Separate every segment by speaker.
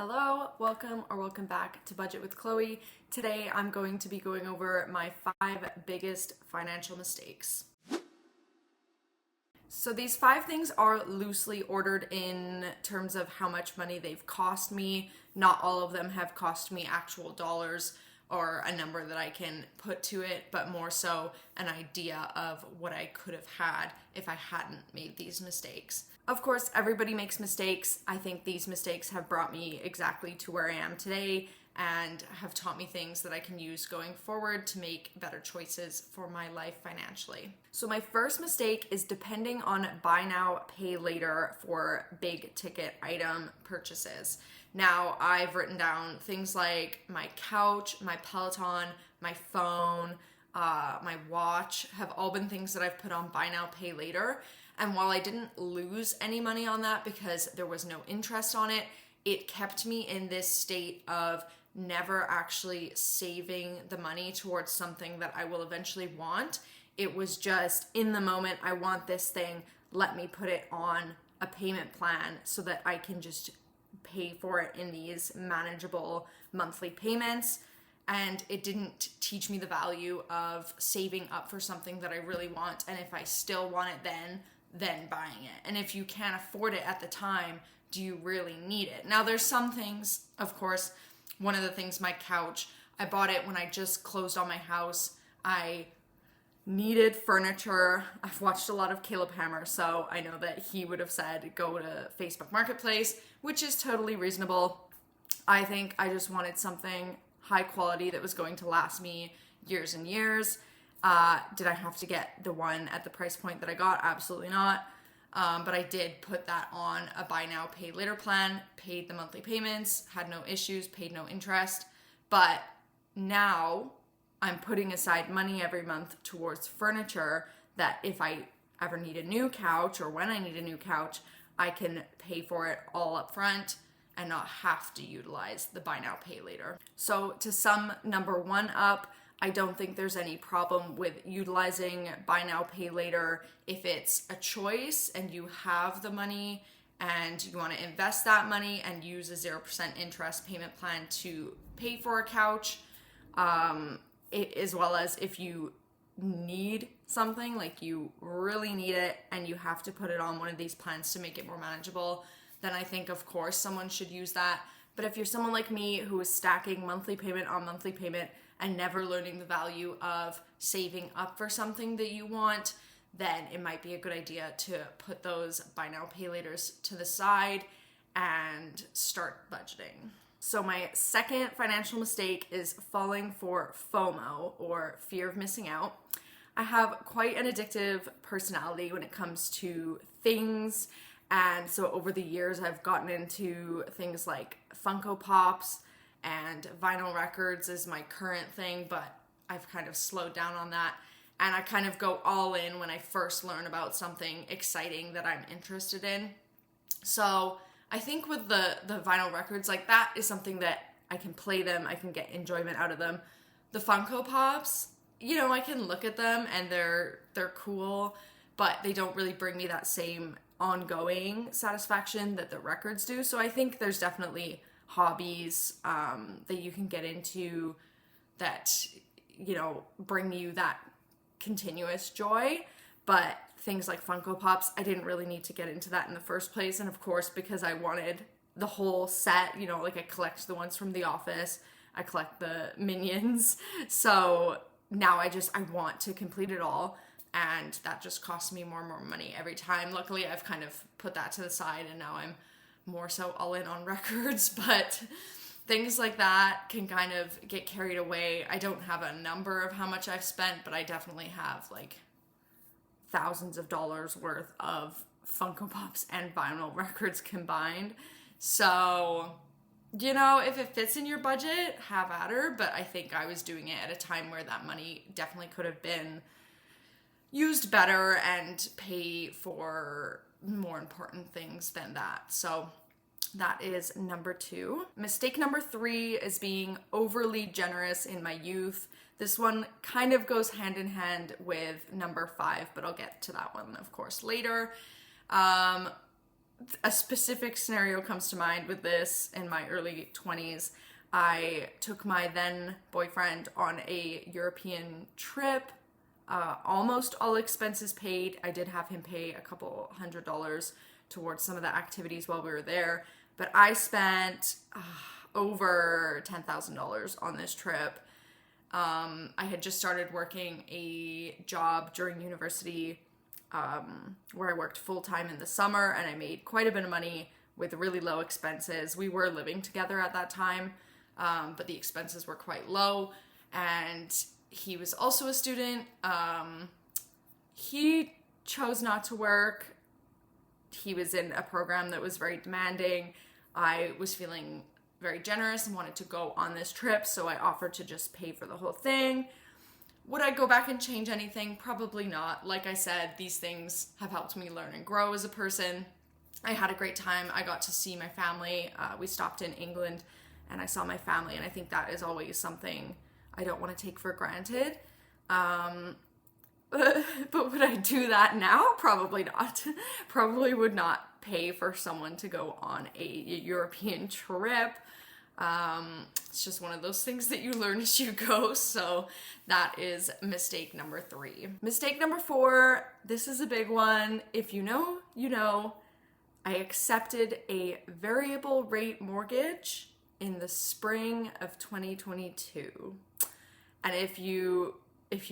Speaker 1: Hello, welcome back to Budget with Chloe. Today I'm going to be going over my 5 biggest financial mistakes. So these 5 things are loosely ordered in terms of how much money they've cost me. Not all of them have cost me actual dollars or a number that I can put to it, but more so an idea of what I could have had if I hadn't made these mistakes. Of course, everybody makes mistakes. I think these mistakes have brought me exactly to where I am today and have taught me things that I can use going forward to make better choices for my life financially. So my first mistake is depending on buy now, pay later for big ticket item purchases. Now, I've written down things like my couch, my Peloton, my phone, my watch have all been things that I've put on buy now, pay later. And while I didn't lose any money on that because there was no interest on it, it kept me in this state of never actually saving the money towards something that I will eventually want. It was just in the moment, I want this thing, let me put it on a payment plan so that I can just pay for it in these manageable monthly payments. And it didn't teach me the value of saving up for something that I really want. And if I still want it then buying it. And if you can't afford it at the time, do you really need it? Now there's some things, of course, one of the things, my couch, I bought it when I just closed on my house. I needed furniture. I've watched a lot of Caleb Hammer, so I know that he would have said go to Facebook Marketplace, which is totally reasonable. I think I just wanted something high quality that was going to last me years and years. Did I have to get the one at the price point that I got? Absolutely not. But I did put that on a buy now, pay later plan, paid the monthly payments, had no issues, paid no interest. But now I'm putting aside money every month towards furniture that if I ever need a new couch or when I need a new couch, I can pay for it all up front and not have to utilize the buy now, pay later. So to sum number 1 up, I don't think there's any problem with utilizing buy now, pay later if it's a choice and you have the money and you want to invest that money and use a 0% interest payment plan to pay for a couch, as well as if you need something, like you really need it and you have to put it on one of these plans to make it more manageable, then I think, of course, someone should use that. But if you're someone like me who is stacking monthly payment on monthly payment and never learning the value of saving up for something that you want, then it might be a good idea to put those buy now, pay laters to the side and start budgeting. So my second financial mistake is falling for FOMO, or fear of missing out. I have quite an addictive personality when it comes to things. And so over the years, I've gotten into things like Funko Pops, and vinyl records is my current thing, but I've kind of slowed down on that. And I kind of go all in when I first learn about something exciting that I'm interested in. So I think with the vinyl records, like that is something that I can play them, I can get enjoyment out of them. The Funko Pops, I can look at them and they're cool, but they don't really bring me that same ongoing satisfaction that the records do. So I think there's definitely hobbies that you can get into that, bring you that continuous joy. But things like Funko Pops, I didn't really need to get into that in the first place. And of course, because I wanted the whole set, like I collect the ones from The Office, I collect the Minions. So now I want to complete it all. And that just costs me more and more money every time. Luckily, I've kind of put that to the side and now I'm more so all in on records, but things like that can kind of get carried away. I don't have a number of how much I've spent, but I definitely have like thousands of dollars worth of Funko Pops and vinyl records combined. So, if it fits in your budget, have at her, but I think I was doing it at a time where that money definitely could have been used better and pay for more important things than that. So that is number 2. Mistake number 3 is being overly generous in my youth. This one kind of goes hand in hand with number 5, but I'll get to that one, of course, later. a specific scenario comes to mind with this. In my early 20s, I took my then boyfriend on a European trip, almost all expenses paid. I did have him pay a couple $100 towards some of the activities while we were there, but I spent over $10,000 on this trip. I had just started working a job during university, where I worked full-time in the summer, and I made quite a bit of money with really low expenses. We were living together at that time, but the expenses were quite low, and he was also a student. He chose not to work. He was in a program that was very demanding. I was feeling very generous and wanted to go on this trip, so I offered to just pay for the whole thing. Would I go back and change anything? Probably not. Like I said, these things have helped me learn and grow as a person. I had a great time. I got to see my family. We stopped in England and I saw my family, and I think that is always something I don't want to take for granted. But would I do that now? Probably not. Probably would not pay for someone to go on a European trip. It's just one of those things that you learn as you go. So that is mistake number 3. Mistake number 4, this is a big one. If you know, you know. I accepted a variable rate mortgage in the spring of 2022. And if you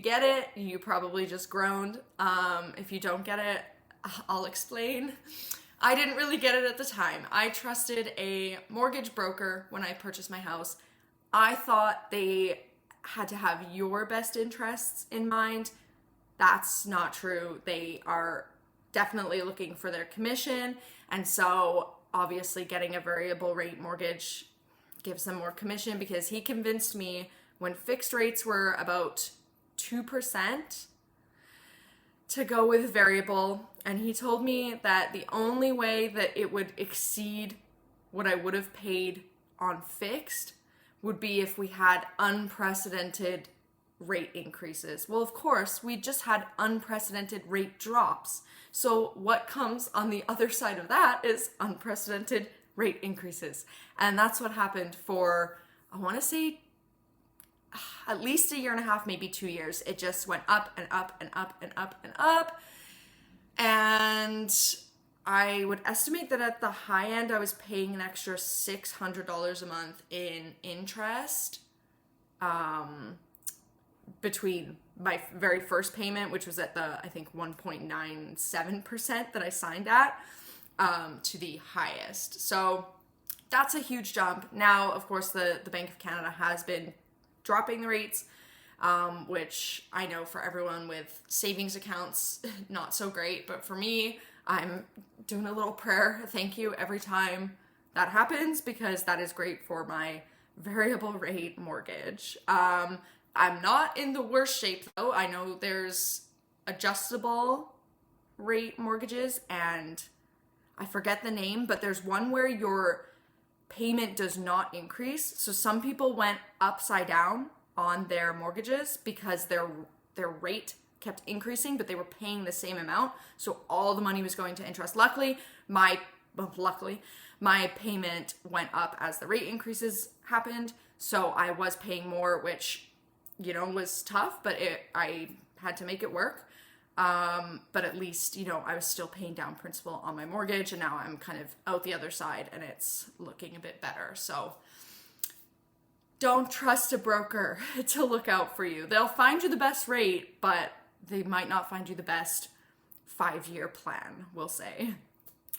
Speaker 1: get it, you probably just groaned. If you don't get it, I'll explain. I didn't really get it at the time. I trusted a mortgage broker when I purchased my house. I thought they had to have your best interests in mind. That's not true. They are definitely looking for their commission. And so obviously getting a variable rate mortgage gives them more commission, because he convinced me when fixed rates were about 2% to go with variable, and he told me that the only way that it would exceed what I would have paid on fixed would be if we had unprecedented rate increases. Well, of course, we just had unprecedented rate drops. So what comes on the other side of that is unprecedented rate increases. And that's what happened for, I want to say, at least a year and a half, maybe 2 years. It just went up and up and up and up and up. And I would estimate that at the high end, I was paying an extra $600 a month in interest, between my very first payment, which was at the, I think, 1.97% that I signed at, to the highest. So that's a huge jump. Now, of course, the Bank of Canada has been dropping the rates, which I know for everyone with savings accounts, not so great. But for me, I'm doing a little prayer, thank you, every time that happens, because that is great for my variable rate mortgage. I'm not in the worst shape though. I know there's adjustable rate mortgages, and I forget the name, but there's one where your payment does not increase. So some people went upside down on their mortgages because their rate kept increasing, but they were paying the same amount. So all the money was going to interest. Luckily, my payment went up as the rate increases happened. So I was paying more, which, you know, was tough, but I had to make it work. But at least, you know, I was still paying down principal on my mortgage, and now I'm kind of out the other side and it's looking a bit better. So don't trust a broker to look out for you. They'll find you the best rate, but they might not find you the best 5-year plan, we'll say.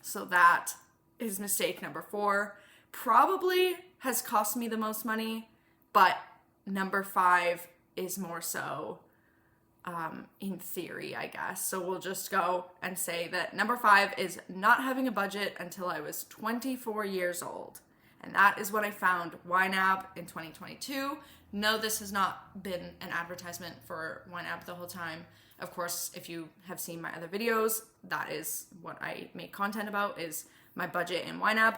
Speaker 1: So that is mistake number 4. Probably has cost me the most money, but number 5 is more so in theory, I guess. So we'll just go and say that number 5 is not having a budget until I was 24 years old. And that is what I found YNAB in 2022. No, this has not been an advertisement for YNAB the whole time. Of course, if you have seen my other videos, that is what I make content about, is my budget in YNAB.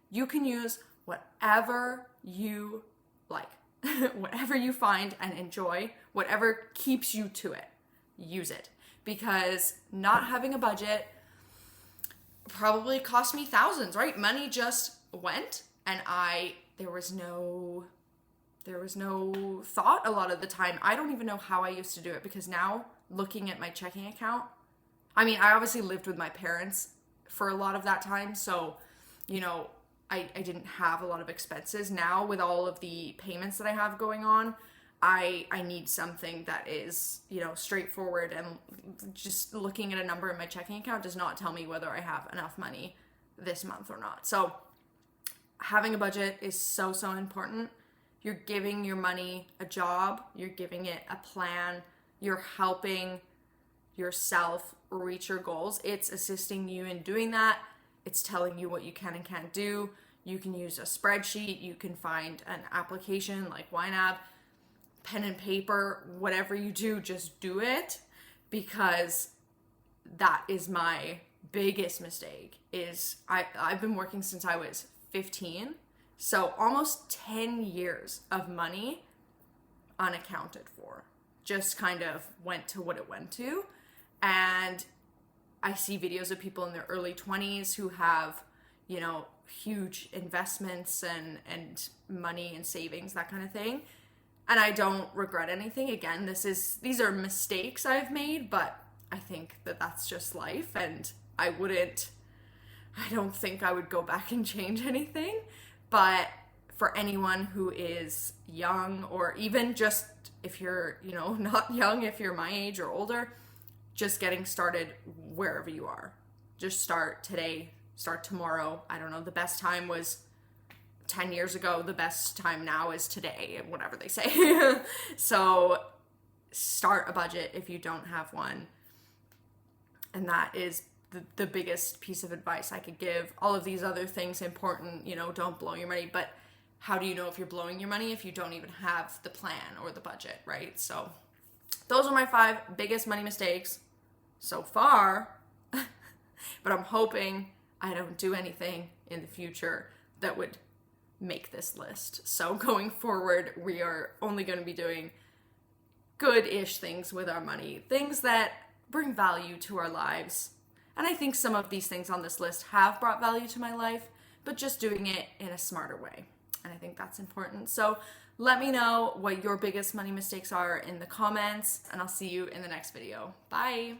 Speaker 1: You can use whatever you like. Whatever you find and enjoy, whatever keeps you to it, use it. Because not having a budget, probably cost me thousands, right? Money just went, and there was no thought a lot of the time. I don't even know how I used to do it, because now looking at my checking account, I mean, I obviously lived with my parents for a lot of that time, so I didn't have a lot of expenses. Now with all of the payments that I have going on, I need something that is, straightforward, and just looking at a number in my checking account does not tell me whether I have enough money this month or not. So having a budget is so, so important. You're giving your money a job, you're giving it a plan, you're helping yourself reach your goals. It's assisting you in doing that. It's telling you what you can and can't do. You can use a spreadsheet, you can find an application like YNAB, pen and paper, whatever you do, just do it, because that is my biggest mistake. I've been working since I was 15, so almost 10 years of money unaccounted for, just kind of went to what it went to. And I see videos of people in their early 20s who have, huge investments and money and savings, that kind of thing. And I don't regret anything. Again, these are mistakes I've made, but I think that that's just life, and I don't think I would go back and change anything. But for anyone who is young, or even just if you're, not young, if you're my age or older, just getting started wherever you are. Just start today, start tomorrow. I don't know, the best time was 10 years ago, the best time now is today, whatever they say. So start a budget if you don't have one. And that is the biggest piece of advice I could give. All of these other things important, don't blow your money, but how do you know if you're blowing your money if you don't even have the plan or the budget, right? So those are my 5 biggest money mistakes so far. But I'm hoping I don't do anything in the future that would make this list. So going forward, we are only going to be doing good-ish things with our money, things that bring value to our lives. And I think some of these things on this list have brought value to my life, but just doing it in a smarter way. And I think that's important. So let me know what your biggest money mistakes are in the comments, and I'll see you in the next video. Bye.